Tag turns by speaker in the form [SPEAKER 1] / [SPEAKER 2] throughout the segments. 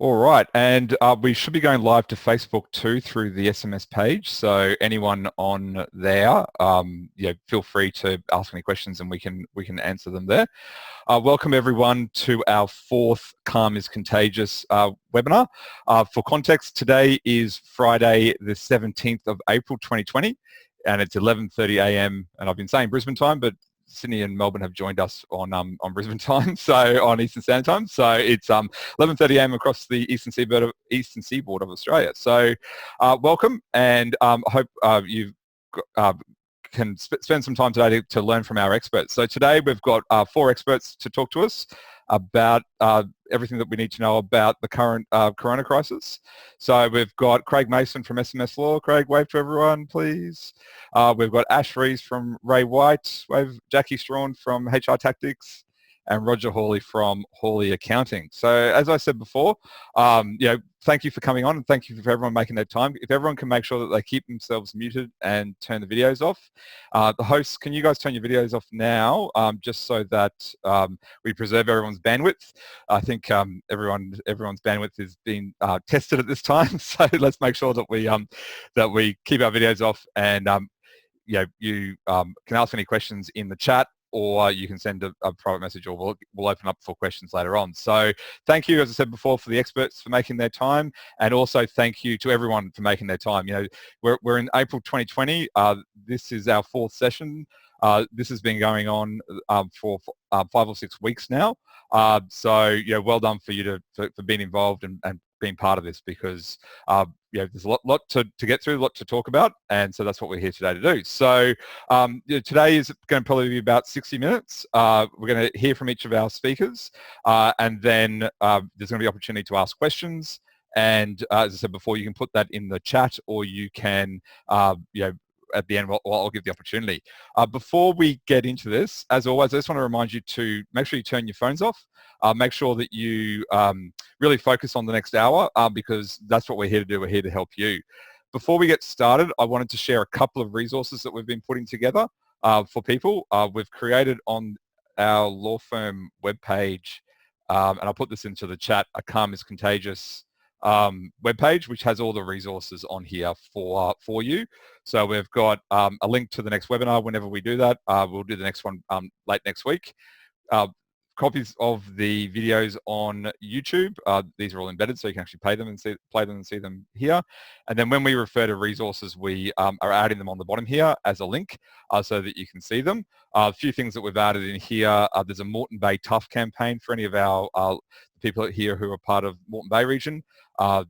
[SPEAKER 1] All right, and we should be going live to Facebook too through the SMS page. So anyone on there, feel free to ask any questions, and we can answer them there. Welcome everyone to our fourth Calm is Contagious webinar. For context, today is Friday, the 17th of April, 2020, and it's 11:30 a.m. And I've been saying Brisbane time, but Sydney and Melbourne have joined us on Brisbane time, so on Eastern Standard Time. So it's 11:30 a.m. across the Eastern Seaboard of Australia. So welcome, and I hope you can spend some time today to learn from our experts. So today we've got 4 experts to talk to us about everything that we need to know about the current corona crisis. So we've got Craig Mason from SMS Law. Craig, wave to everyone, please. We've got Ash Rees from Ray White, wave Jackie Strawn from HR Tactics, and Roger Hawley from Hawley Accounting. So as I said before, thank you for coming on, and thank you for everyone making their time. If everyone can make sure that they keep themselves muted and turn the videos off. The hosts, can you guys turn your videos off now, just so that we preserve everyone's bandwidth? I think everyone's bandwidth is being tested at this time, so let's make sure that we keep our videos off, and you can ask any questions in the chat, or you can send a private message, or we'll open up for questions later on. So thank you, as I said before, for the experts for making their time, and also thank you to everyone for making their time. We're in April 2020. This is our 4th session. This has been going on for 5 or 6 weeks now. So well done for you for being involved and being part of this, because there's a lot to get through, a lot to talk about, and so that's what we're here today to do. So today is going to probably be about 60 minutes. We're going to hear from each of our speakers, and then there's going to be opportunity to ask questions. And as I said before, you can put that in the chat, or you can at the end, I'll give the opportunity. Before we get into this, as always, I just want to remind you to make sure you turn your phones off. Make sure that you really focus on the next hour, because that's what we're here to do. We're here to help you. Before we get started, I wanted to share a couple of resources that we've been putting together for people. We've created on our law firm webpage, and I'll put this into the chat, a Calm is Contagious webpage, which has all the resources on here for you. So we've got a link to the next webinar whenever we do that. We'll do the next one late next week. Copies of the videos on YouTube. These are all embedded, so you can actually play them and see them here. And then when we refer to resources, we are adding them on the bottom here as a link, so that you can see them. A few things that we've added in here. There's a Moreton Bay Tough campaign for any of our people here who are part of Moreton Bay region.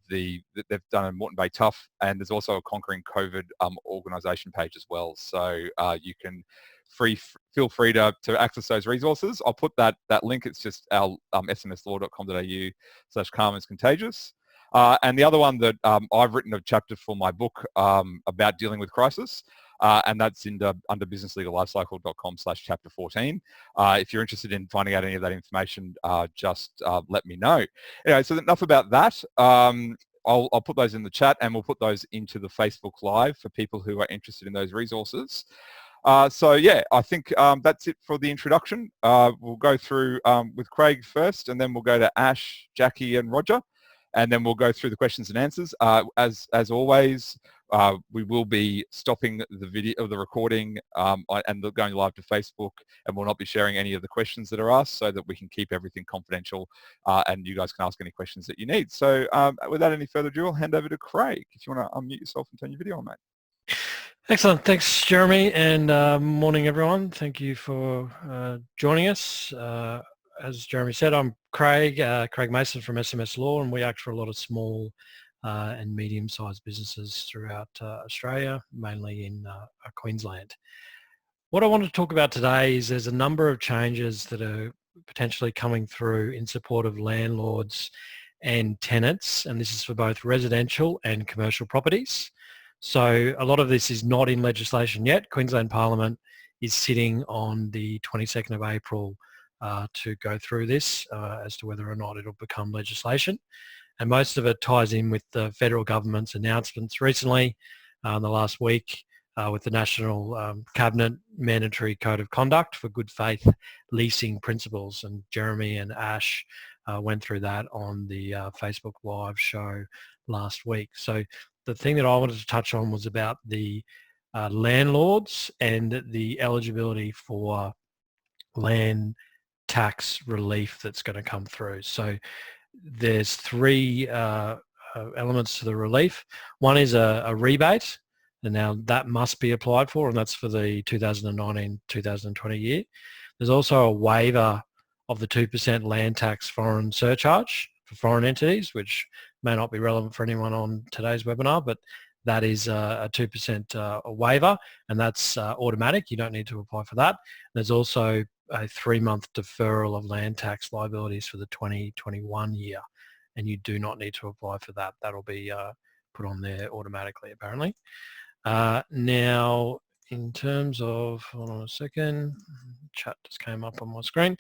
[SPEAKER 1] They've done a Moreton Bay Tough, and there's also a Conquering COVID organisation page as well. So you can feel free to access those resources. I'll put that link. It's just our smslaw.com.au/calm is contagious. And the other one that I've written a chapter for my book about dealing with crisis. And that's under businesslegallifecycle.com/chapter 14. If you're interested in finding out any of that information, just let me know. Anyway, so enough about that. I'll put those in the chat, and we'll put those into the Facebook Live for people who are interested in those resources. So yeah, I think that's it for the introduction. We'll go through with Craig first, and then we'll go to Ash, Jackie, and Roger, and then we'll go through the questions and answers. As always, we will be stopping the recording and going live to Facebook, and we'll not be sharing any of the questions that are asked, so that we can keep everything confidential, and you guys can ask any questions that you need. So without any further ado, I'll hand over to Craig. If you want to unmute yourself and turn your video on, mate.
[SPEAKER 2] Excellent. Thanks, Jeremy, and morning, everyone. Thank you for joining us. As Jeremy said, I'm Craig Mason from SMS Law, and we act for a lot of small and medium-sized businesses throughout Australia, mainly in Queensland. What I want to talk about today is there's a number of changes that are potentially coming through in support of landlords and tenants, and this is for both residential and commercial properties. So a lot of this is not in legislation yet. Queensland Parliament is sitting on the 22nd of April to go through this as to whether or not it'll become legislation. And most of it ties in with the federal government's announcements recently in the last week with the National Cabinet Mandatory Code of Conduct for Good Faith Leasing Principles. And Jeremy and Ash went through that on the Facebook Live show last week. So the thing that I wanted to touch on was about the landlords and the eligibility for land tax relief that's going to come through. So there's three elements to the relief. One is a rebate, and now that must be applied for, and that's for the 2019-2020 year. There's also a waiver of the 2% land tax foreign surcharge for foreign entities, which may not be relevant for anyone on today's webinar, but that is a 2% waiver, and that's automatic. You don't need to apply for that. There's also a 3-month deferral of land tax liabilities for the 2021 year, and you do not need to apply for that. That'll be put on there automatically, apparently. Now, in terms of, hold on a second, chat just came up on my screen.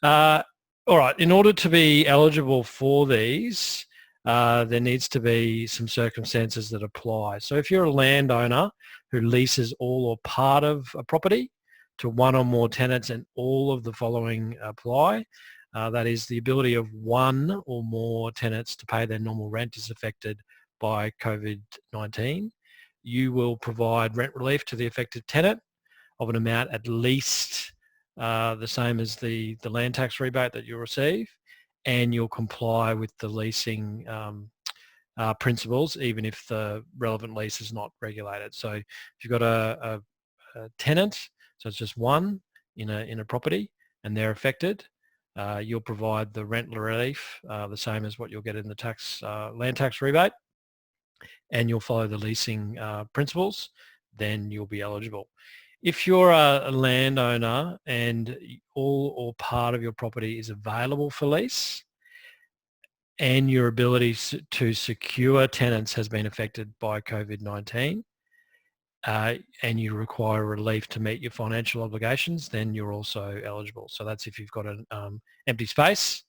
[SPEAKER 2] All right, in order to be eligible for these, there needs to be some circumstances that apply. So if you're a landowner who leases all or part of a property to one or more tenants and all of the following apply, that is, the ability of one or more tenants to pay their normal rent is affected by COVID-19, you will provide rent relief to the affected tenant of an amount at least the same as the land tax rebate that you'll receive, and you'll comply with the leasing principles even if the relevant lease is not regulated. So if you've got a tenant, so it's just one in a property and they're affected, you'll provide the rent relief the same as what you'll get in the land tax rebate, and you'll follow the leasing principles, then you'll be eligible. If you're a landowner and all or part of your property is available for lease and your ability to secure tenants has been affected by COVID-19 and you require relief to meet your financial obligations, then you're also eligible. So that's if you've got an empty space,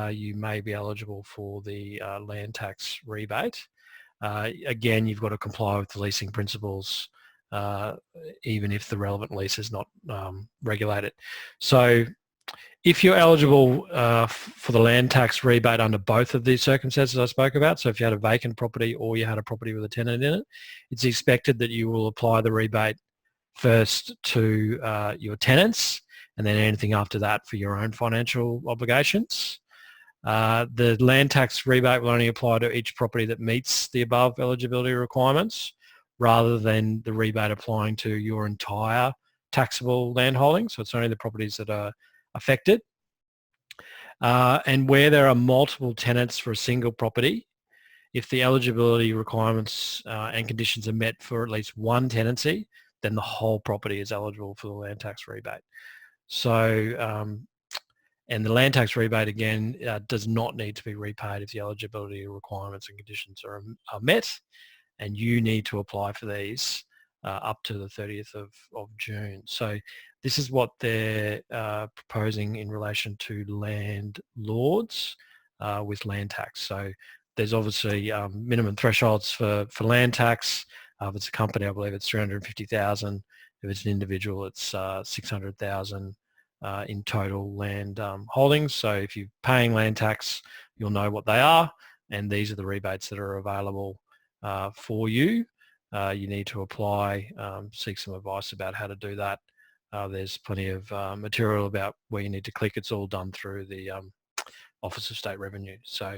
[SPEAKER 2] you may be eligible for the land tax rebate. Again, you've got to comply with the leasing principles even if the relevant lease is not regulated. So if you're eligible for the land tax rebate under both of these circumstances I spoke about, so if you had a vacant property or you had a property with a tenant in it, it's expected that you will apply the rebate first to your tenants and then anything after that for your own financial obligations. The land tax rebate will only apply to each property that meets the above eligibility requirements, rather than the rebate applying to your entire taxable land holding. So it's only the properties that are affected. And where there are multiple tenants for a single property, if the eligibility requirements and conditions are met for at least one tenancy, then the whole property is eligible for the land tax rebate. So, and the land tax rebate, again, does not need to be repaid if the eligibility requirements and conditions are met, and you need to apply for these up to the 30th of June. So this is what they're proposing in relation to landlords with land tax. So there's obviously minimum thresholds for land tax. If it's a company, I believe it's 350,000. If it's an individual, it's 600,000 in total land holdings. So if you're paying land tax, you'll know what they are, and these are the rebates that are available for you. You need to apply, seek some advice about how to do that. There's plenty of material about where you need to click. It's all done through the Office of State Revenue. So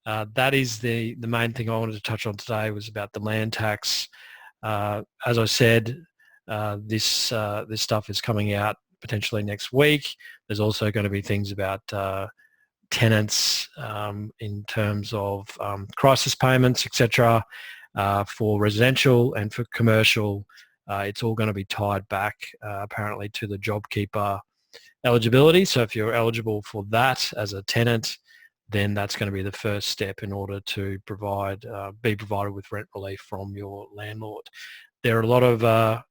[SPEAKER 2] that is the main thing I wanted to touch on today, was about the land tax. As I said, this stuff is coming out potentially next week. There's also going to be things about tenants in terms of crisis payments, etc. For residential and for commercial. It's all going to be tied back apparently to the JobKeeper eligibility. So if you're eligible for that as a tenant, then that's going to be the first step in order to be provided with rent relief from your landlord. There are a lot of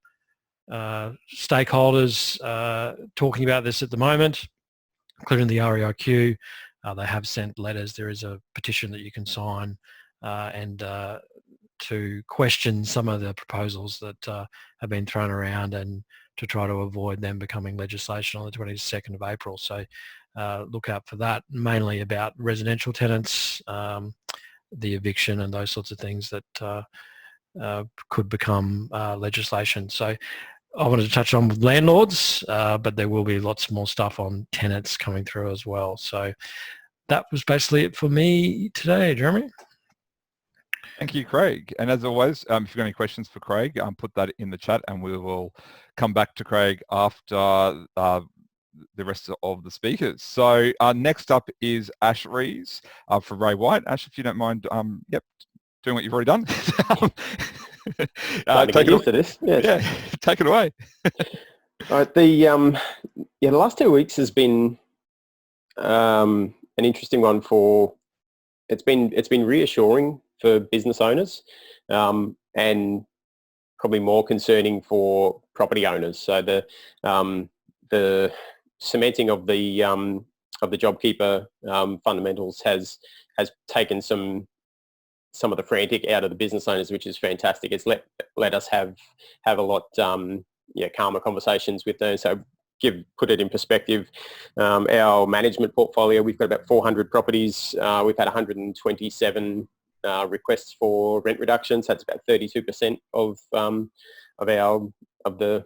[SPEAKER 2] stakeholders talking about this at the moment, including the REIQ. They have sent letters. There is a petition that you can sign and to question some of the proposals that have been thrown around and to try to avoid them becoming legislation on the 22nd of April. So look out for that, mainly about residential tenants, the eviction and those sorts of things that could become legislation. So I wanted to touch on with landlords, but there will be lots more stuff on tenants coming through as well. So that was basically it for me today, Jeremy.
[SPEAKER 1] Thank you, Craig. And as always, if you've got any questions for Craig, put that in the chat and we will come back to Craig after the rest of the speakers. So next up is Ash Rees for Ray White. Ash, if you don't mind, doing what you've already done.
[SPEAKER 3] Starting to get used to this. Yes.
[SPEAKER 1] Yeah, take it away.
[SPEAKER 3] All right. The last 2 weeks has been an interesting one it's been reassuring for business owners, and probably more concerning for property owners. So the cementing of the JobKeeper fundamentals has taken some of the frantic out of the business owners, which is fantastic. It's let us have a lot calmer conversations with them. So put it in perspective, our management portfolio, we've got about 400 properties. We've had 127 requests for rent reductions. That's about 32% of the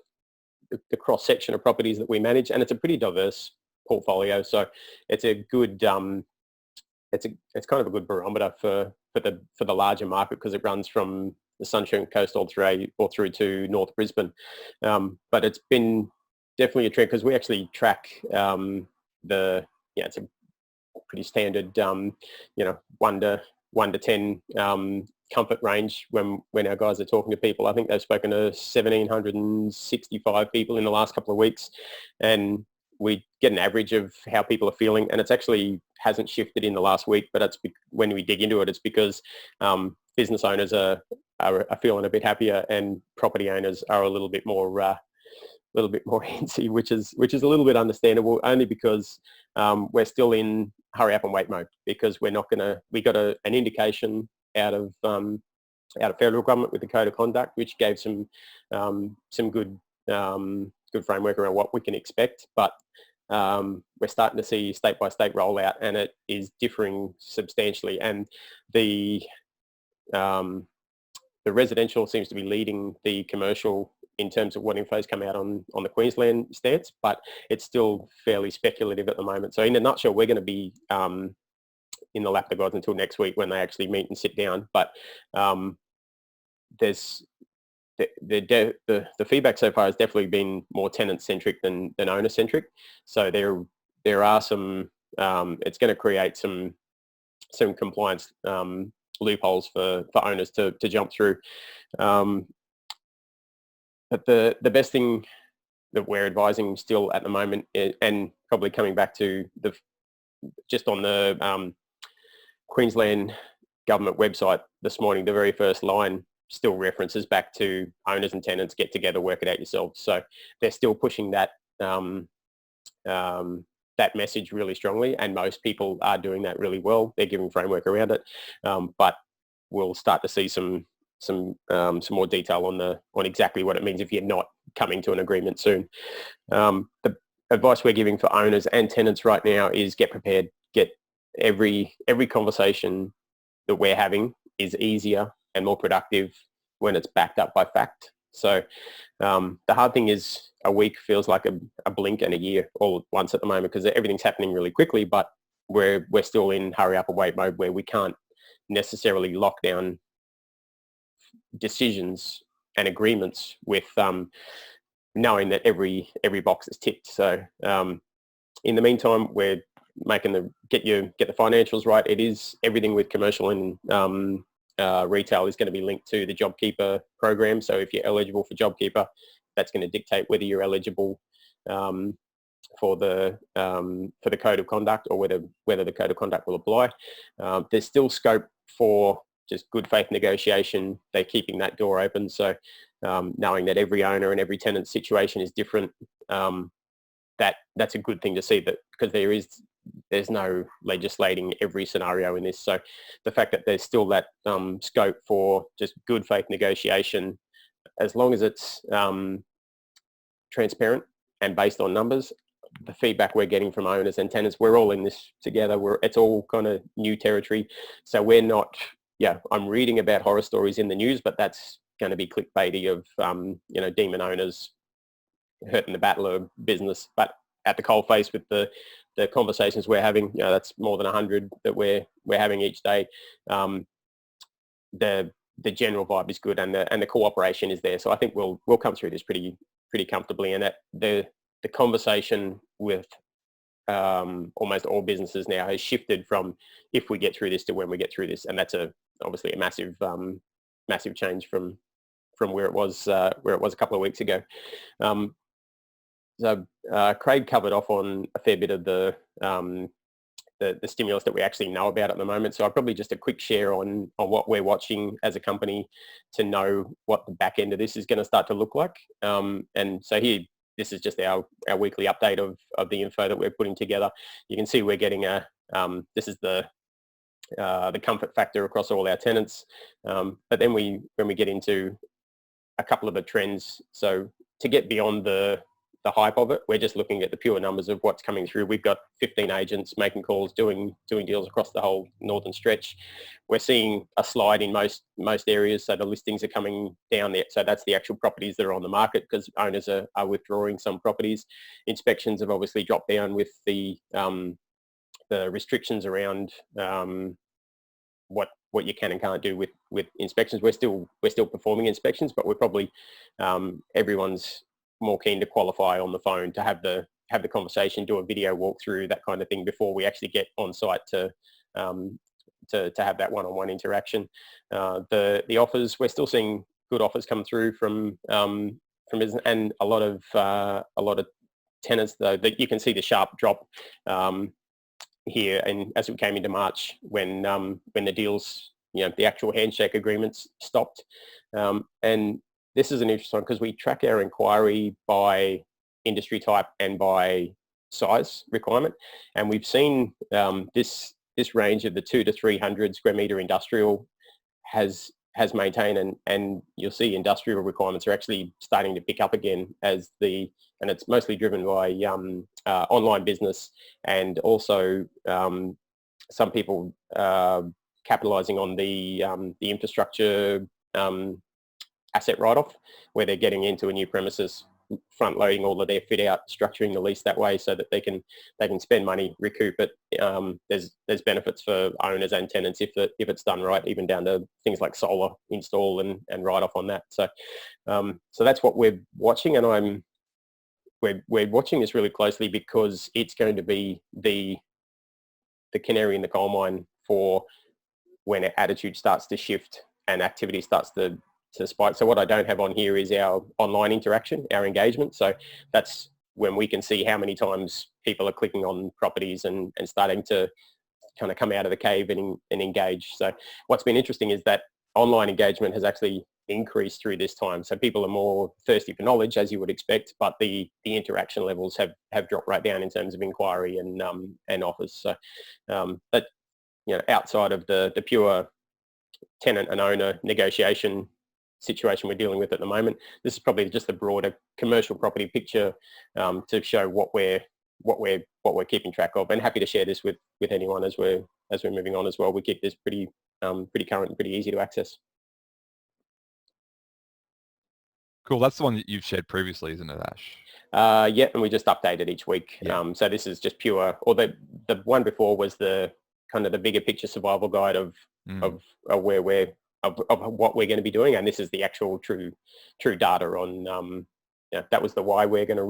[SPEAKER 3] cross section of properties that we manage, and it's a pretty diverse portfolio. So it's a good it's kind of a good barometer for the larger market, because it runs from the Sunshine Coast all through to North Brisbane. But it's been definitely a trend, because we actually track it's a pretty standard 1 to 10 comfort range when our guys are talking to people. I think they've spoken to 1,765 people in the last couple of weeks, and we get an average of how people are feeling, and it's actually hasn't shifted in the last week. But when we dig into it, it's because business owners are feeling a bit happier, and property owners are a little bit more antsy, which is a little bit understandable, only because we're still in hurry up and wait mode, because we got an indication out of federal government with the Code of Conduct, which gave some good framework around what we can expect. But we're starting to see state by state rollout, and it is differing substantially. And the residential seems to be leading the commercial in terms of what info's come out on the Queensland stance, but it's still fairly speculative at the moment. So in a nutshell, we're going to be in the lap of the gods until next week, when they actually meet and sit down. But there's the feedback so far has definitely been more tenant-centric than owner-centric. So there are some, it's going to create some compliance loopholes for owners to jump through. But the best thing that we're advising still at the moment, and probably coming back to just on the Queensland government website this morning, the very first line still references back to owners and tenants get together, work it out yourselves. So they're still pushing that that message really strongly, and most people are doing that really well. They're giving framework around it, but we'll start to see some more detail on exactly what it means if you're not coming to an agreement soon. The advice we're giving for owners and tenants right now is get prepared. Get every conversation that we're having is easier and more productive when it's backed up by fact. So the hard thing is a week feels like a blink and a year all at once at the moment, because everything's happening really quickly, but we're still in hurry up and wait mode, where we can't necessarily lock down decisions and agreements with knowing that every box is ticked. So in the meantime, we're making get the financials right. It is everything with commercial and retail is going to be linked to the JobKeeper program. So if you're eligible for JobKeeper, that's going to dictate whether you're eligible for the Code of Conduct, or whether the Code of Conduct will apply. There's still scope for just good faith negotiation. They're keeping that door open. So knowing that every owner and every tenant situation is different, that's a good thing to see, that because there's no legislating every scenario in this. So the fact that there's still that scope for just good faith negotiation, as long as it's transparent and based on numbers, the feedback we're getting from owners and tenants, we're all in this together. It's all kind of new territory. So we're not, I'm reading about horror stories in the news, but that's going to be clickbaity of, demon owners hurting the battler business. But at the coalface with the conversations we're having, that's more than 100 that we're having each day. The general vibe is good, and the cooperation is there. So I think we'll come through this pretty comfortably, and that the conversation with almost all businesses now has shifted from if we get through this to when we get through this, and that's obviously a massive change from where it was a couple of weeks ago. So Craig covered off on a fair bit of the stimulus that we actually know about at the moment. So I'll probably just a quick share on what we're watching as a company to know what the back end of this is going to start to look like. And so here, this is just our weekly update of the info that we're putting together. You can see we're getting this is the comfort factor across all our tenants. But then when we get into a couple of the trends, so to get beyond the hype of it, we're just looking at the pure numbers of what's coming through. We've got 15 agents making calls, doing deals across the whole northern stretch. We're seeing a slide in most areas, so the listings are coming down there. So that's the actual properties that are on the market, because owners are withdrawing some properties. Inspections have obviously dropped down with the restrictions around what you can and can't do with inspections. We're still performing inspections, but we're probably everyone's more keen to qualify on the phone, to have the conversation, do a video walkthrough, that kind of thing, before we actually get on site to have that one-on-one interaction. The offers, we're still seeing good offers come through from business, and a lot of tenants, though, that you can see the sharp drop here, and as we came into March, when the deals, the actual handshake agreements stopped. And this is an interesting one, because we track our inquiry by industry type and by size requirement, and we've seen this range of the 200 to 300 square meter industrial has maintained, and you'll see industrial requirements are actually starting to pick up again, and it's mostly driven by online business, and also some people capitalizing on the infrastructure asset write-off, where they're getting into a new premises, front loading all of their fit out, structuring the lease that way so that they can spend money, recoup it. There's benefits for owners and tenants if it's done right, even down to things like solar install and write off on that. So that's what we're watching, and we're watching this really closely, because it's going to be the canary in the coal mine for when attitude starts to shift and activity starts to spike. So what I don't have on here is our online interaction, our engagement. So that's when we can see how many times people are clicking on properties and starting to kind of come out of the cave and engage. So what's been interesting is that online engagement has actually increased through this time. So people are more thirsty for knowledge, as you would expect, but the interaction levels have dropped right down in terms of inquiry and offers. So, but outside of the pure tenant and owner negotiation situation we're dealing with at the moment, this is probably just a broader commercial property picture to show what we're keeping track of, and happy to share this with anyone as we're moving on as well. We keep this pretty current and pretty easy to access.
[SPEAKER 1] Cool. That's the one that you've shared previously, isn't it, Ash?
[SPEAKER 3] Yeah, and we just update it each week. Yeah. So this is just pure, or the one before was the kind of the bigger picture survival guide of where we're of what we're going to be doing, and this is the actual true data on that was the why we're going to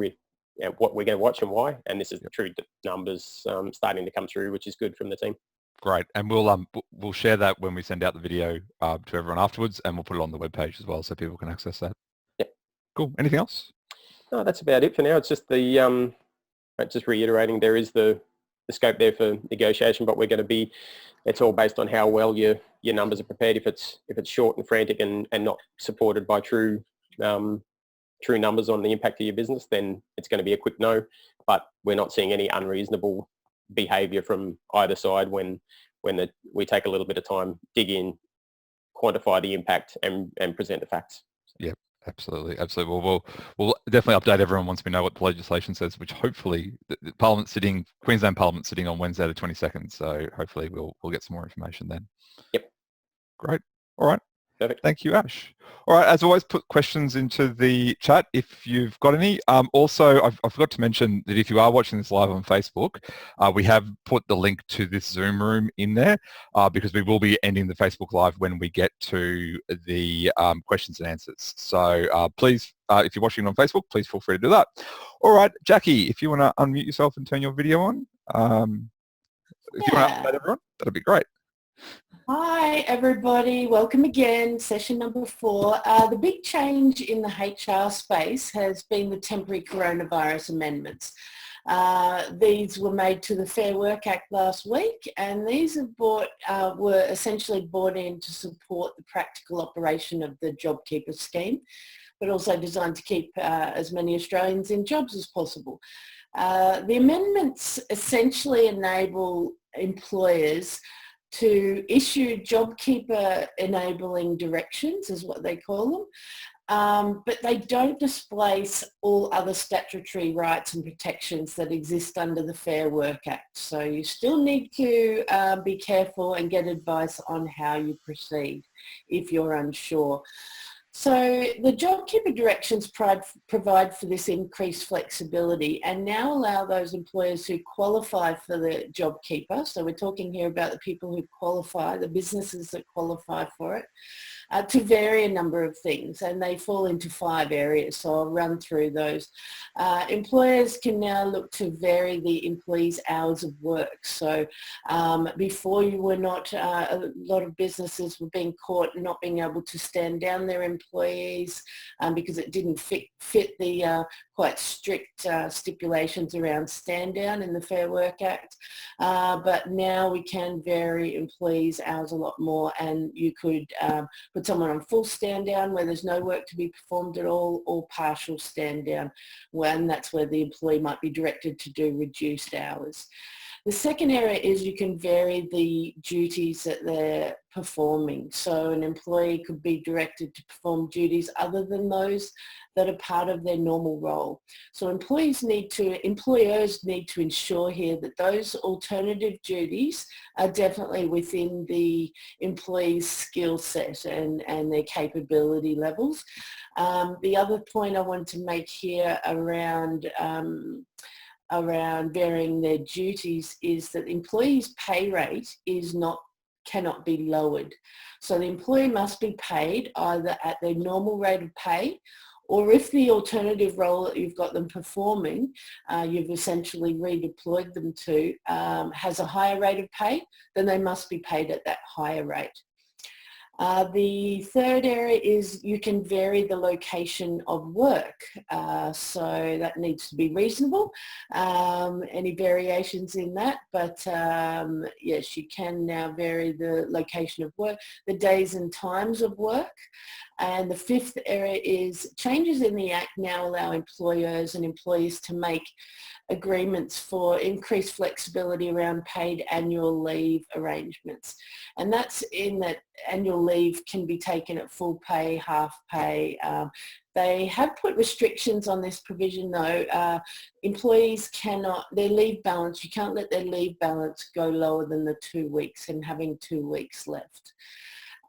[SPEAKER 3] what we're going to watch and why, and this is the true numbers starting to come through, which is good from the team.
[SPEAKER 1] Great, and we'll share that when we send out the video to everyone afterwards, and we'll put it on the webpage as well, so people can access that.
[SPEAKER 3] Yeah.
[SPEAKER 1] Cool. Anything else? No,
[SPEAKER 3] that's about it for now. It's just the just reiterating, there is the scope there for negotiation, but we're going to be, it's all based on how well your numbers are prepared. If it's short and frantic and not supported by true numbers on the impact of your business, then it's going to be a quick no. But we're not seeing any unreasonable behaviour from either side when we take a little bit of time, dig in, quantify the impact, and present the facts.
[SPEAKER 1] Yeah, Absolutely, absolutely. Well, we'll definitely update everyone once we know what the legislation says, which hopefully the Queensland Parliament's sitting on Wednesday the 22nd. So hopefully we'll get some more information then.
[SPEAKER 3] Yep.
[SPEAKER 1] Great. All right.
[SPEAKER 3] Perfect.
[SPEAKER 1] Thank you, Ash. All right, as always, put questions into the chat if you've got any. Also, I forgot to mention that if you are watching this live on Facebook, we have put the link to this Zoom room in there because we will be ending the Facebook Live when we get to the questions and answers. So please, if you're watching on Facebook, please feel free to do that. All right, Jackie, if you want to unmute yourself and turn your video on, if you want to update everyone, that'd be great.
[SPEAKER 4] Hi everybody, welcome again, session number 4. The big change in the HR space has been the temporary coronavirus amendments. These were made to the Fair Work Act last week, and these were essentially brought in to support the practical operation of the JobKeeper scheme, but also designed to keep as many Australians in jobs as possible. The amendments essentially enable employers to issue JobKeeper enabling directions, is what they call them, but they don't displace all other statutory rights and protections that exist under the Fair Work Act. So you still need to be careful and get advice on how you proceed if you're unsure. So the JobKeeper directions provide for this increased flexibility and now allow those employers who qualify for the JobKeeper, so we're talking here about the people who qualify, the businesses that qualify for it, to vary a number of things, and they fall into 5 areas, so I'll run through those. Employers can now look to vary the employees' hours of work. So before you were not, a lot of businesses were being caught not being able to stand down their employees because it didn't fit the quite strict stipulations around stand down in the Fair Work Act. But now we can vary employees' hours a lot more, and you could put someone on full stand down where there's no work to be performed at all, or partial stand down when that's where the employee might be directed to do reduced hours. The second area is you can vary the duties that they're performing. So an employee could be directed to perform duties other than those that are part of their normal role. So employers need to ensure here that those alternative duties are definitely within the employee's skill set and their capability levels. The other point I want to make here around varying their duties is that the employee's pay rate cannot be lowered. So the employee must be paid either at their normal rate of pay, or if the alternative role that you've got them performing, you've essentially redeployed them to, has a higher rate of pay, then they must be paid at that higher rate. The third area is you can vary the location of work. So that needs to be reasonable. Any variations in that, but yes, you can now vary the location of work, the days and times of work. And the fifth area is changes in the Act now allow employers and employees to make agreements for increased flexibility around paid annual leave arrangements. And that's in that annual leave can be taken at full pay, half pay. They have put restrictions on this provision though. Employees cannot, their leave balance, you can't let their leave balance go lower than the 2 weeks and having 2 weeks left.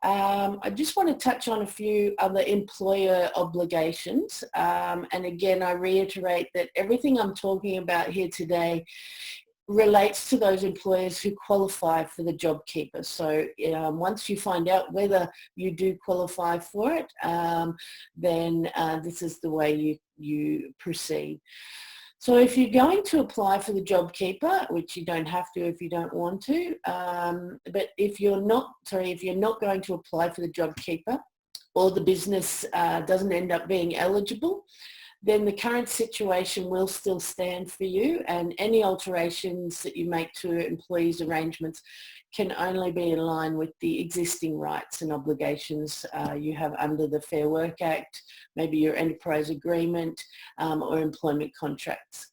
[SPEAKER 4] I just want to touch on a few other employer obligations. And again, I reiterate that everything I'm talking about here today relates to those employers who qualify for the JobKeeper. So once you find out whether you do qualify for it, then this is the way you proceed. So if you're going to apply for the JobKeeper, which you don't have to if you don't want to, but if you're not going to apply for the JobKeeper, or the business doesn't end up being eligible, then the current situation will still stand for you, and any alterations that you make to employees' arrangements can only be in line with the existing rights and obligations you have under the Fair Work Act, maybe your enterprise agreement or employment contracts.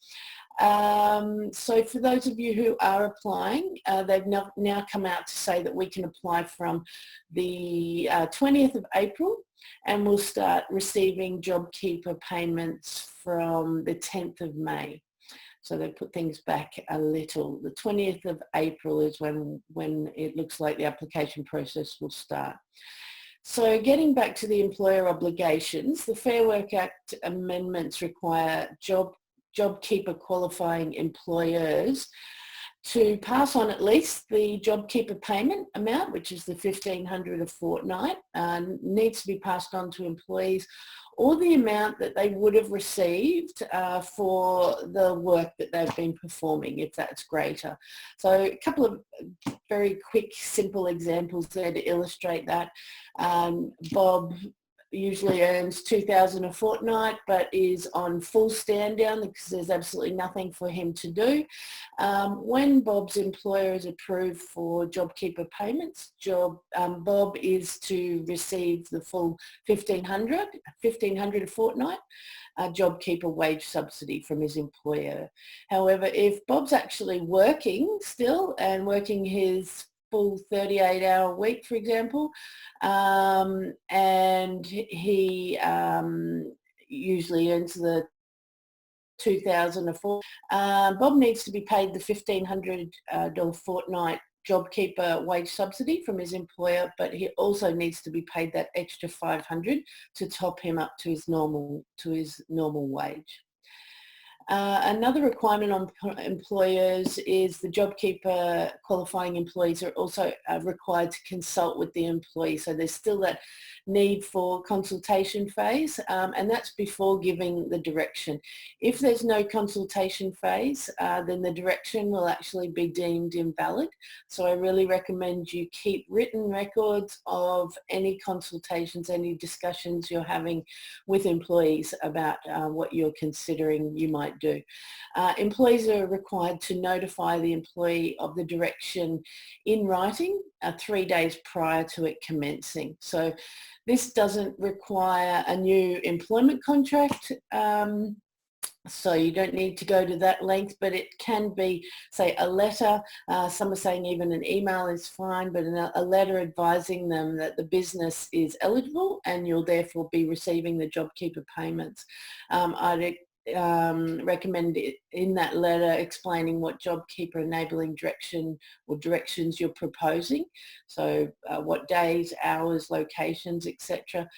[SPEAKER 4] So for those of you who are applying, they've now come out to say that we can apply from the 20th of April, and we'll start receiving JobKeeper payments from the 10th of May. So they put things back a little. The 20th of April is when it looks like the application process will start. So getting back to the employer obligations, the Fair Work Act amendments require JobKeeper qualifying employers to pass on at least the JobKeeper payment amount, which is the $1,500 a fortnight, needs to be passed on to employees, or the amount that they would have received for the work that they've been performing, if that's greater. So a couple of very quick, simple examples there to illustrate that. Bob usually earns $2,000 a fortnight, but is on full stand down because there's absolutely nothing for him to do. When Bob's employer is approved for JobKeeper payments, Bob is to receive the full $1,500 a fortnight JobKeeper wage subsidy from his employer. However, if Bob's actually working still and working his full 38-hour week, for example, and he usually earns the $2,000 a fortnight, Bob needs to be paid the $1,500 fortnight JobKeeper wage subsidy from his employer, but he also needs to be paid that extra $500 to top him up to his normal wage. Another requirement on employers is the JobKeeper qualifying employees are also required to consult with the employee. So there's still that need for consultation phase, and that's before giving the direction. If there's no consultation phase, then the direction will actually be deemed invalid. So I really recommend you keep written records of any consultations, any discussions you're having with employees about what you're considering you might do. Employees are required to notify the employee of the direction in writing 3 days prior to it commencing. So this doesn't require a new employment contract, so you don't need to go to that length, but it can be, say, a letter. Some are saying even an email is fine, but a letter advising them that the business is eligible and you'll therefore be receiving the JobKeeper payments. I'd recommend it in that letter explaining what JobKeeper enabling direction or directions you're proposing. So what days, hours, locations, etc.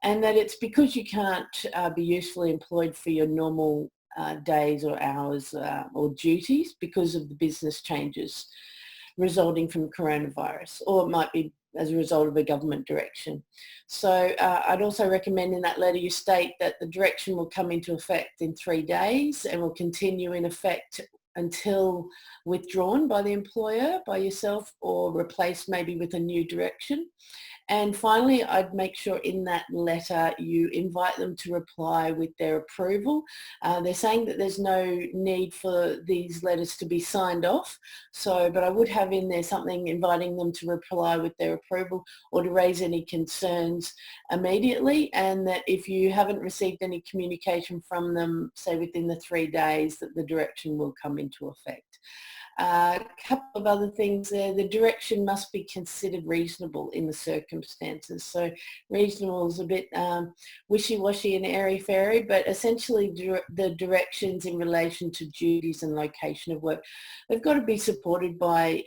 [SPEAKER 4] And that it's because you can't be usefully employed for your normal days or hours or duties because of the business changes resulting from coronavirus, or it might be as a result of a government direction. So I'd also recommend in that letter you state that the direction will come into effect in 3 days and will continue in effect until withdrawn by the employer, by yourself, or replaced maybe with a new direction. And finally, I'd make sure in that letter you invite them to reply with their approval. They're saying that there's no need for these letters to be signed off, but I would have in there something inviting them to reply with their approval or to raise any concerns immediately, and that if you haven't received any communication from them, say within the 3 days, that the direction will come into effect. A couple of other things there. The direction must be considered reasonable in the circumstances. So reasonable is a bit wishy-washy and airy-fairy, but essentially the directions in relation to duties and location of work, they've got to be supported by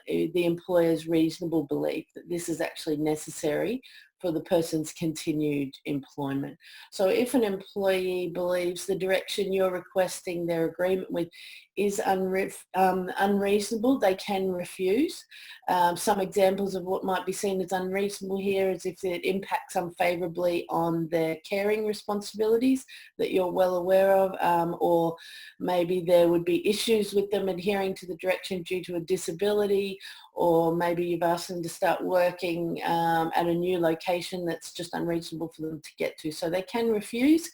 [SPEAKER 4] the employer's reasonable belief that this is actually necessary for the person's continued employment. So if an employee believes the direction you're requesting their agreement with is unreasonable, they can refuse. Some examples of what might be seen as unreasonable here is if it impacts unfavourably on their caring responsibilities that you're well aware of, or maybe there would be issues with them adhering to the direction due to a disability, or maybe you've asked them to start working at a new location that's just unreasonable for them to get to. So they can refuse.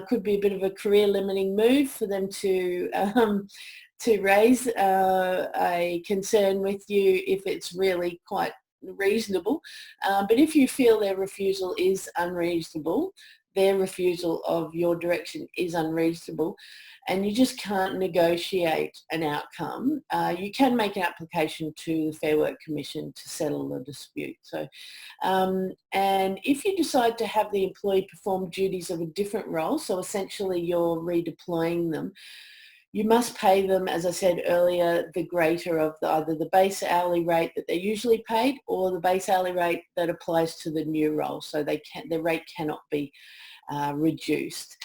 [SPEAKER 4] Could be a bit of a career limiting move for them to raise a concern with you if it's really quite reasonable. But if you feel their refusal is unreasonable, their refusal of your direction is unreasonable and you just can't negotiate an outcome, you can make an application to the Fair Work Commission to settle the dispute. So, and if you decide to have the employee perform duties of a different role, so essentially you're redeploying them, you must pay them, as I said earlier, the greater of either the base hourly rate that they're usually paid or the base hourly rate that applies to the new role. So the rate cannot be reduced.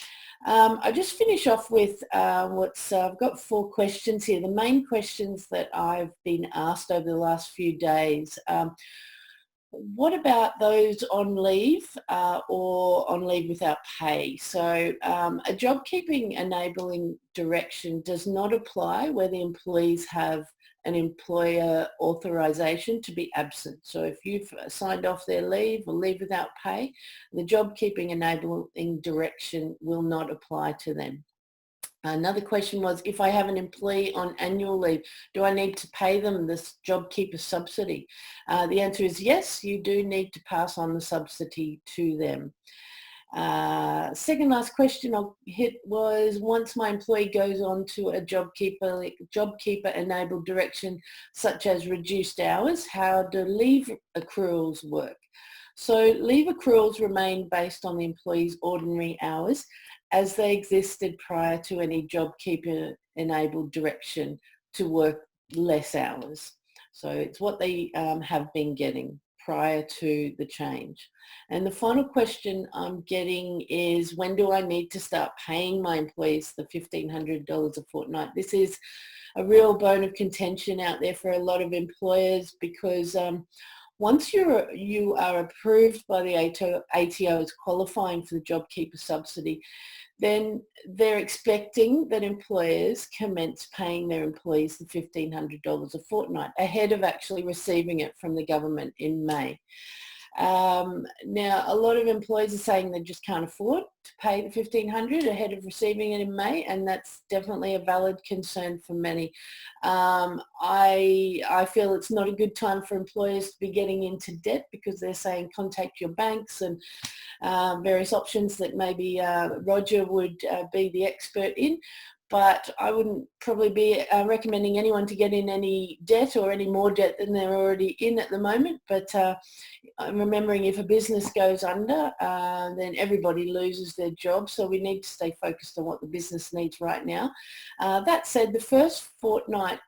[SPEAKER 4] I just finish off with I've got 4 questions here. The main questions that I've been asked over the last few days. What about those on leave or on leave without pay? So a JobKeeping enabling direction does not apply where the employees have an employer authorization to be absent. So if you've signed off their leave or leave without pay, the JobKeeping enabling direction will not apply to them. Another question was, if I have an employee on annual leave, do I need to pay them this JobKeeper subsidy? The answer is yes, you do need to pass on the subsidy to them. Second last question I'll hit was, once my employee goes on to a JobKeeper enabled direction, such as reduced hours, how do leave accruals work? So leave accruals remain based on the employee's ordinary hours as they existed prior to any JobKeeper enabled direction to work less hours. So it's what they have been getting prior to the change. And the final question I'm getting is, when do I need to start paying my employees the $1,500 a fortnight? This is a real bone of contention out there for a lot of employers, because once you are approved by the ATO as qualifying for the JobKeeper subsidy, then they're expecting that employers commence paying their employees the $1,500 a fortnight ahead of actually receiving it from the government in May. Now, a lot of employers are saying they just can't afford to pay the $1,500 ahead of receiving it in May, and that's definitely a valid concern for many. I feel it's not a good time for employers to be getting into debt, because they're saying contact your banks and various options that maybe Roger would be the expert in. But I wouldn't probably be recommending anyone to get in any debt or any more debt than they're already in at the moment. But I'm remembering, if a business goes under, then everybody loses their job. So we need to stay focused on what the business needs right now. That said, the first fortnight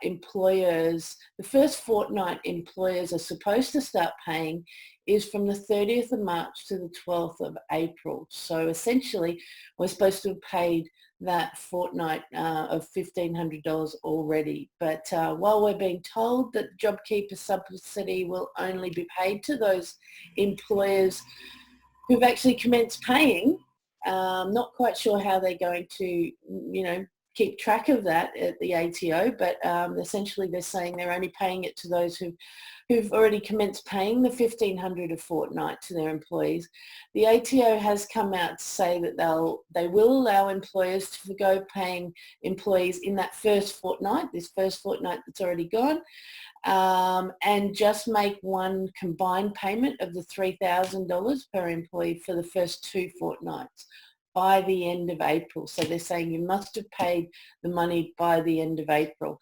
[SPEAKER 4] employers are supposed to start paying is from the 30th of March to the 12th of April. So essentially, we're supposed to have paid that fortnight of $1,500 already. But while we're being told that the JobKeeper subsidy will only be paid to those employers who've actually commenced paying, not quite sure how they're going to, keep track of that at the ATO, but essentially they're saying they're only paying it to those who've already commenced paying the $1,500 a fortnight to their employees. The ATO has come out to say that they will allow employers to forgo paying employees in that first fortnight that's already gone, and just make one combined payment of the $3,000 per employee for the first 2 fortnights by the end of April. So they're saying you must have paid the money by the end of April,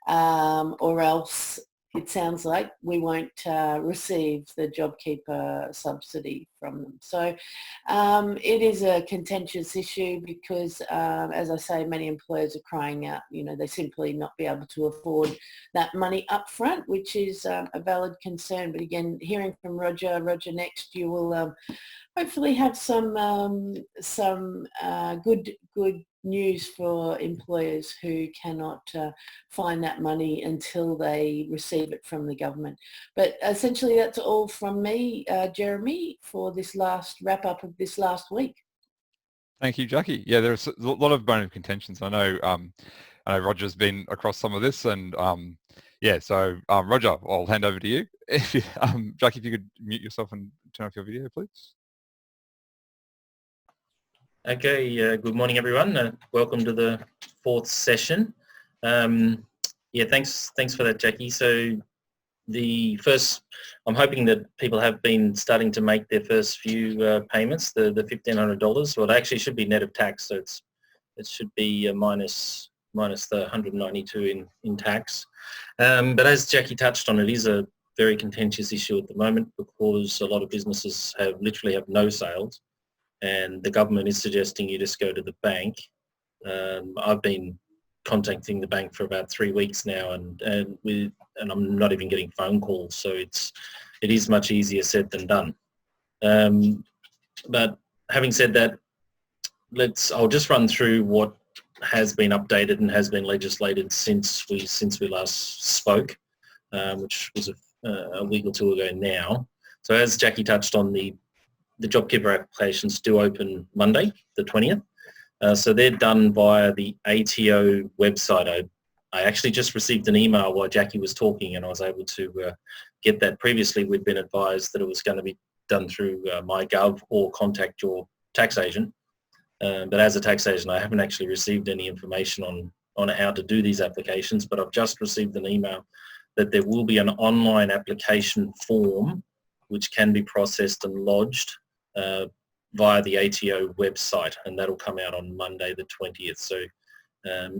[SPEAKER 4] or else it sounds like we won't receive the JobKeeper subsidy from them. So it is a contentious issue because, as I say, many employers are crying out, they simply not be able to afford that money up front, which is a valid concern. But again, hearing from Roger next, you will hopefully have some good news for employers who cannot find that money until they receive it from the government. But essentially that's all from me, Jeremy, for this last wrap up of this last week.
[SPEAKER 1] Thank you, Jackie. Yeah, there's a lot of bone of contentions. I know Roger's been across some of this, and so Roger, I'll hand over to you. Jackie, if you could mute yourself and turn off your video, please.
[SPEAKER 5] Okay, good morning everyone. Welcome to the 4th session. Thanks for that, Jackie. So I'm hoping that people have been starting to make their first few payments, the $1,500. Well, it actually should be net of tax, so it should be minus the 192 in tax. But as Jackie touched on, it is a very contentious issue at the moment because a lot of businesses literally have no sales, and the government is suggesting you just go to the bank. I've been contacting the bank for about 3 weeks now, and I'm not even getting phone calls, so it is much easier said than done. But having said that, I'll just run through what has been updated and has been legislated since we last spoke, which was a week or two ago now. So as Jackie touched on, the JobKeeper applications do open Monday, the 20th. So they're done via the ATO website. I actually just received an email while Jackie was talking, and I was able to get that. Previously, we'd been advised that it was going to be done through MyGov or contact your tax agent. But as a tax agent, I haven't actually received any information on how to do these applications, but I've just received an email that there will be an online application form which can be processed and lodged via the ATO website, and that'll come out on Monday the 20th. So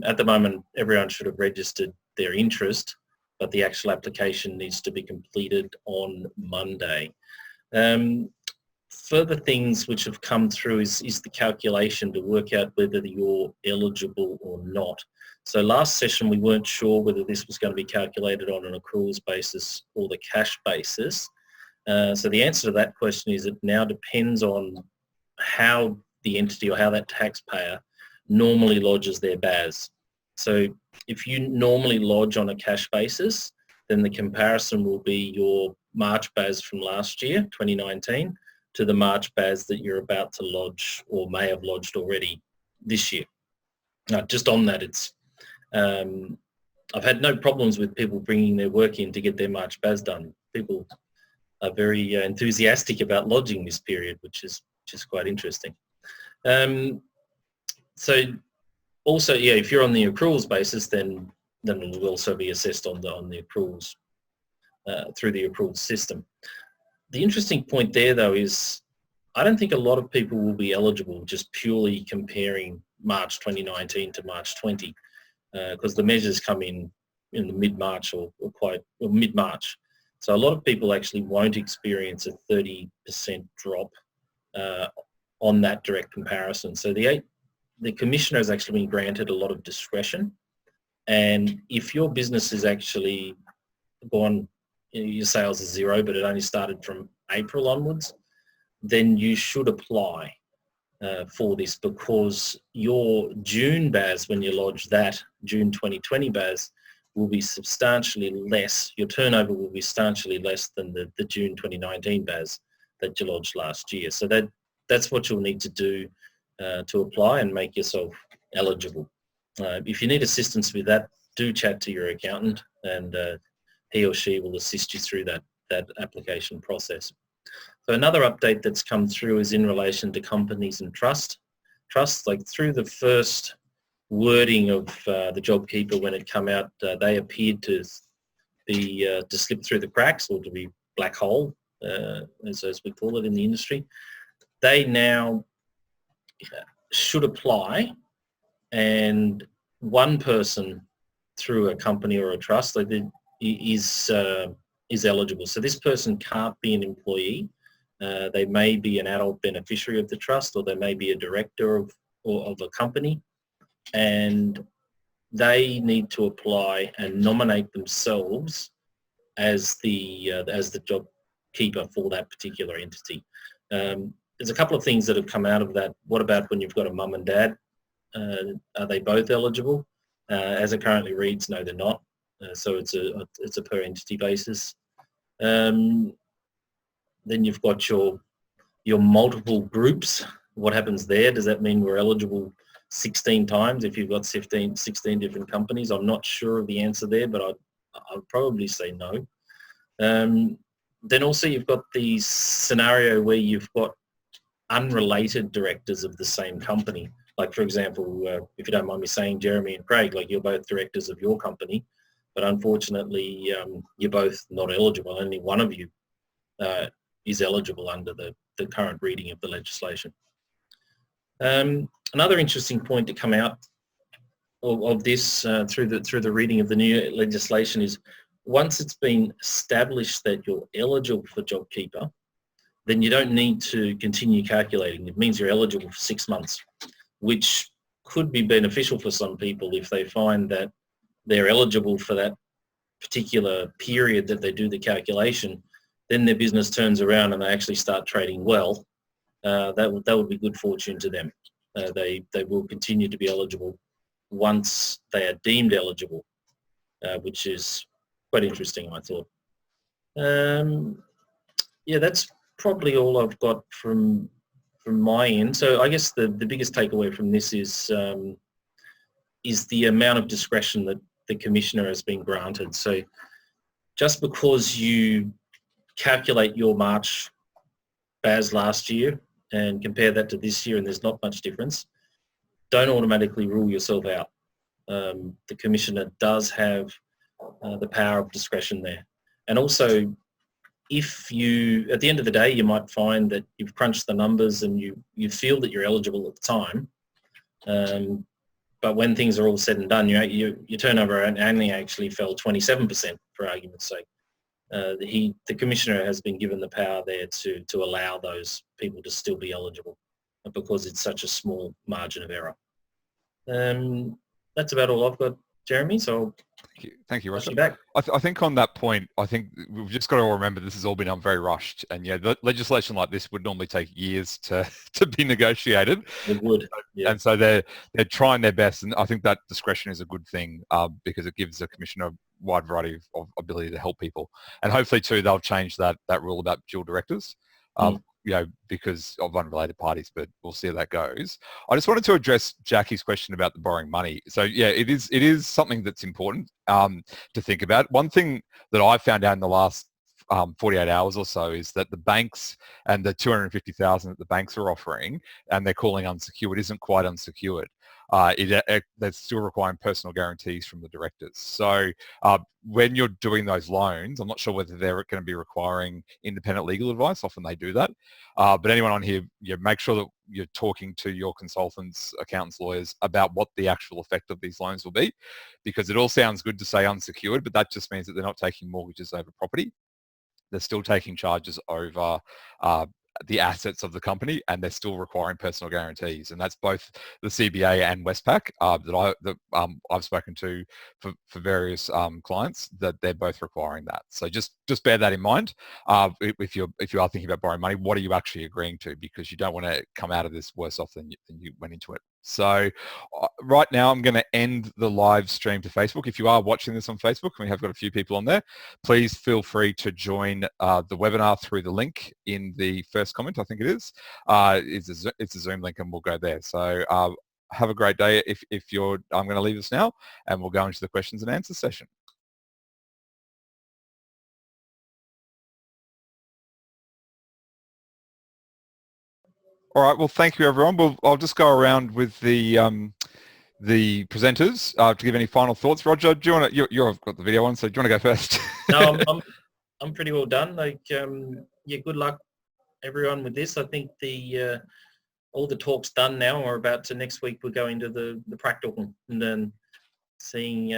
[SPEAKER 5] at the moment, everyone should have registered their interest, but the actual application needs to be completed on Monday. Further things which have come through is the calculation to work out whether you're eligible or not. So last session we weren't sure whether this was going to be calculated on an accruals basis or the cash basis. So the answer to that question is it now depends on how the entity or how that taxpayer normally lodges their BAS. So if you normally lodge on a cash basis, then the comparison will be your March BAS from last year, 2019, to the March BAS that you're about to lodge or may have lodged already this year. Now, just on that, I've had no problems with people bringing their work in to get their March BAS done. People are very enthusiastic about lodging this period, which is quite interesting. So also, yeah, if you're on the accruals basis, then it will also be assessed on the accruals through the accruals system. The interesting point there, though, is I don't think a lot of people will be eligible just purely comparing March 2019 to March 20, because the measures come in the mid-March or mid-March. So a lot of people actually won't experience a 30% drop on that direct comparison. So the commissioner has actually been granted a lot of discretion, and if your business is actually gone, your sales is zero, but it only started from April onwards, then you should apply for this, because your June BAS, when you lodge that June 2020 BAS, will be substantially less. Your turnover will be substantially less than the June 2019 BAS that you lodged last year. So that's what you'll need to do to apply and make yourself eligible. If you need assistance with that, do chat to your accountant, and he or she will assist you through that application process. So another update that's come through is in relation to companies and trusts. Like through the first wording of the JobKeeper when it came out, they appeared to be to slip through the cracks, or to be black hole, as we call it in the industry. They now should apply, and one person through a company or a trust is eligible. So this person can't be an employee. They may be an adult beneficiary of the trust, or they may be a director of a company, and they need to apply and nominate themselves as the job keeper for that particular entity. There's a couple of things that have come out of that. What about when you've got a mum and dad? Are they both eligible? As it currently reads, no, they're not. So it's a per entity basis. Then you've got your multiple groups. What happens there? Does that mean we're eligible 16 times if you've got 16 different companies? I'm not sure of the answer there, but I'd probably say no. Then also you've got the scenario where you've got unrelated directors of the same company. Like, for example, if you don't mind me saying, Jeremy and Craig, like, you're both directors of your company, but unfortunately you're both not eligible. Only one of you is eligible under the current reading of the legislation. Another interesting point to come out of this through the reading of the new legislation is, once it's been established that you're eligible for JobKeeper, then you don't need to continue calculating. It means you're eligible for 6 months, which could be beneficial for some people if they find that they're eligible for that particular period that they do the calculation. Then their business turns around and they actually start trading well. That would be good fortune to them. They will continue to be eligible once they are deemed eligible, which is quite interesting, I thought. Yeah, that's probably all I've got from my end. So I guess the biggest takeaway from this is the amount of discretion that the Commissioner has been granted. So just because you calculate your March BAS last year and compare that to this year and there's not much difference, don't automatically rule yourself out. The Commissioner does have the power of discretion there. And also, if you, at the end of the day, you might find that you've crunched the numbers and you feel that you're eligible at the time, but when things are all said and done, your turnover only actually fell 27%, for argument's sake. The Commissioner has been given the power there to allow those people to still be eligible because it's such a small margin of error. That's about all I've got, Jeremy, so
[SPEAKER 1] Thank you, Roger.
[SPEAKER 5] Back.
[SPEAKER 1] I think on that point, I think we've just got to remember this has all been done very rushed, and legislation like this would normally take years to be negotiated.
[SPEAKER 5] It would, yeah.
[SPEAKER 1] And so they're trying their best, and I think that discretion is a good thing because it gives the Commissioner a wide variety of ability to help people, and hopefully too they'll change that rule about dual directors. Because of unrelated parties, but we'll see how that goes. I just wanted to address Jackie's question about the borrowing money. So yeah, it is something that's important to think about. One thing that I found out in the last 48 hours or so is that the banks and the 250,000 that the banks are offering and they're calling unsecured isn't quite unsecured. They're still requiring personal guarantees from the directors. So when you're doing those loans, I'm not sure whether they're going to be requiring independent legal advice. Often they do that. But anyone on here, make sure that you're talking to your consultants, accountants, lawyers about what the actual effect of these loans will be, because it all sounds good to say unsecured, but that just means that they're not taking mortgages over property. They're still taking charges over the assets of the company, and they're still requiring personal guarantees, and that's both the CBA and Westpac that I've spoken to for various clients, that they're both requiring that. So just bear that in mind if you are thinking about borrowing money. What are you actually agreeing to? Because you don't want to come out of this worse off than you went into it. So right now I'm going to end the live stream to Facebook. If you are watching this on Facebook, and we have got a few people on there, please feel free to join the webinar through the link in the first comment, I think it is. It's a Zoom link and we'll go there. So have a great day. I'm going to leave us now and we'll go into the questions and answers session. All right, well, thank you, everyone. I'll just go around with the presenters to give any final thoughts. Roger, do you want to? You've got the video on, so do you want to go first?
[SPEAKER 5] No, I'm pretty well done. Yeah, good luck, everyone, with this. I think all the talk's done now. We're about to, next week we're going to the practical, and then seeing,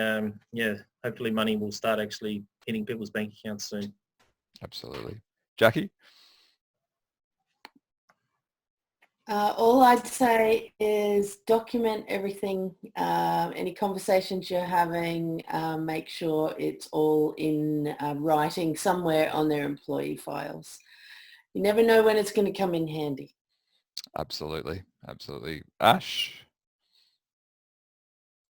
[SPEAKER 5] hopefully money will start actually hitting people's bank accounts soon.
[SPEAKER 1] Absolutely. Jackie?
[SPEAKER 4] All I'd say is document everything, any conversations you're having, make sure it's all in writing somewhere on their employee files. You never know when it's going to come in handy.
[SPEAKER 1] Absolutely. Absolutely. Ash?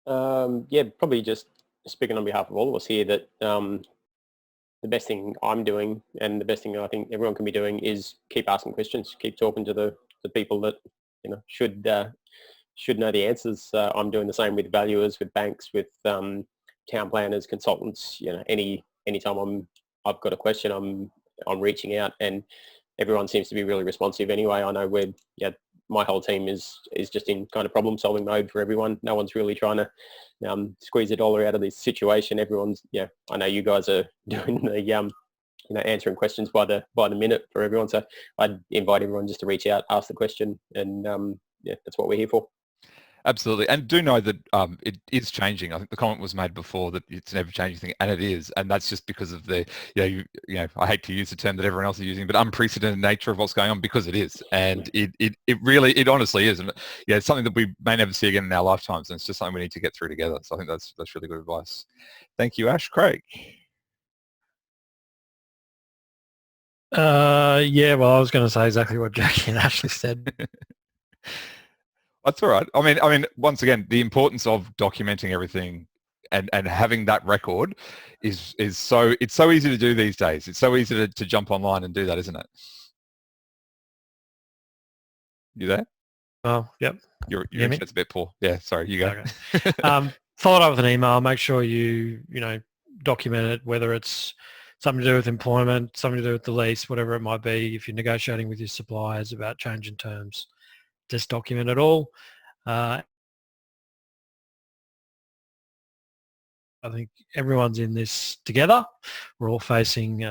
[SPEAKER 3] Probably just speaking on behalf of all of us here that the best thing I'm doing, and the best thing I think everyone can be doing, is keep asking questions, keep talking to the people that should know the answers. I'm doing the same with valuers, with banks, with town planners, consultants. Anytime I've got a question, I'm reaching out, and everyone seems to be really responsive anyway. I know my whole team is just in kind of problem solving mode for everyone. No one's really trying to squeeze a dollar out of this situation. Everyone's, I know you guys are doing the answering questions by the minute for everyone. So I'd invite everyone just to reach out, ask the question, and that's what we're here for.
[SPEAKER 1] Absolutely, and do know that it is changing. I think the comment was made before that it's an ever-changing thing, and it is, and that's just because of the, I hate to use the term that everyone else is using, but unprecedented nature of what's going on, because it is, and it really honestly is, and it's something that we may never see again in our lifetimes, and it's just something we need to get through together. So I think that's really good advice. Thank you, Ash. Craig.
[SPEAKER 2] Yeah, well, I was going to say exactly what Jackie and Ashley said.
[SPEAKER 1] That's all right. I mean, once again, the importance of documenting everything and having that record is so, it's so easy to do these days. It's so easy to jump online and do that, isn't it? You there?
[SPEAKER 2] Oh, yep.
[SPEAKER 1] Your internet's a bit poor. Yeah, sorry, you go.
[SPEAKER 2] Okay. Follow it up with an email. Make sure you document it, whether it's something to do with employment, something to do with the lease, whatever it might be. If you're negotiating with your suppliers about change in terms, just document it all. I think everyone's in this together. We're all facing,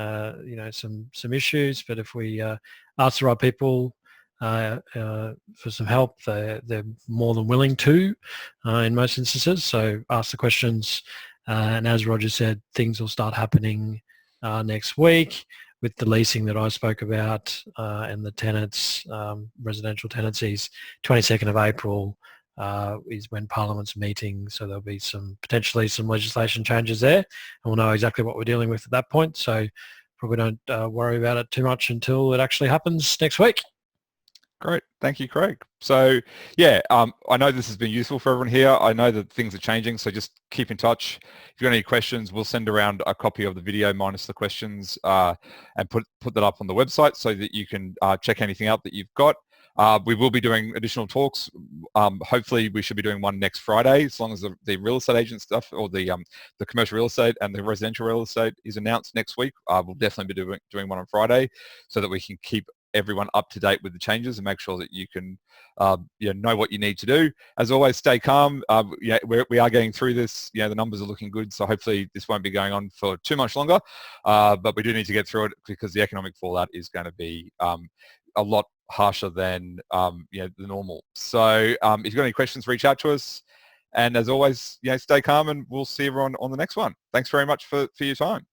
[SPEAKER 2] some issues, but if we ask the right people for some help, they're more than willing to in most instances. So ask the questions, and as Roger said, things will start happening next week with the leasing that I spoke about and the tenants, residential tenancies. 22nd of April is when Parliament's meeting, so there'll be potentially some legislation changes there, and we'll know exactly what we're dealing with at that point. So probably don't worry about it too much until it actually happens next week.
[SPEAKER 1] Great. Thank you, Craig. So yeah, I know this has been useful for everyone here. I know that things are changing, so just keep in touch. If you've got any questions, we'll send around a copy of the video minus the questions and put that up on the website so that you can check anything out that you've got. We will be doing additional talks. Hopefully we should be doing one next Friday, as long as the real estate agent stuff or the commercial real estate and the residential real estate is announced next week. We'll definitely be doing one on Friday so that we can keep everyone up to date with the changes and make sure that you can know what you need to do. As always, stay calm. We are getting through this. The numbers are looking good, so hopefully this won't be going on for too much longer, but we do need to get through it because the economic fallout is going to be a lot harsher than the normal. So if you've got any questions, reach out to us, and as always, stay calm, and we'll see everyone on the next one. Thanks very much for your time.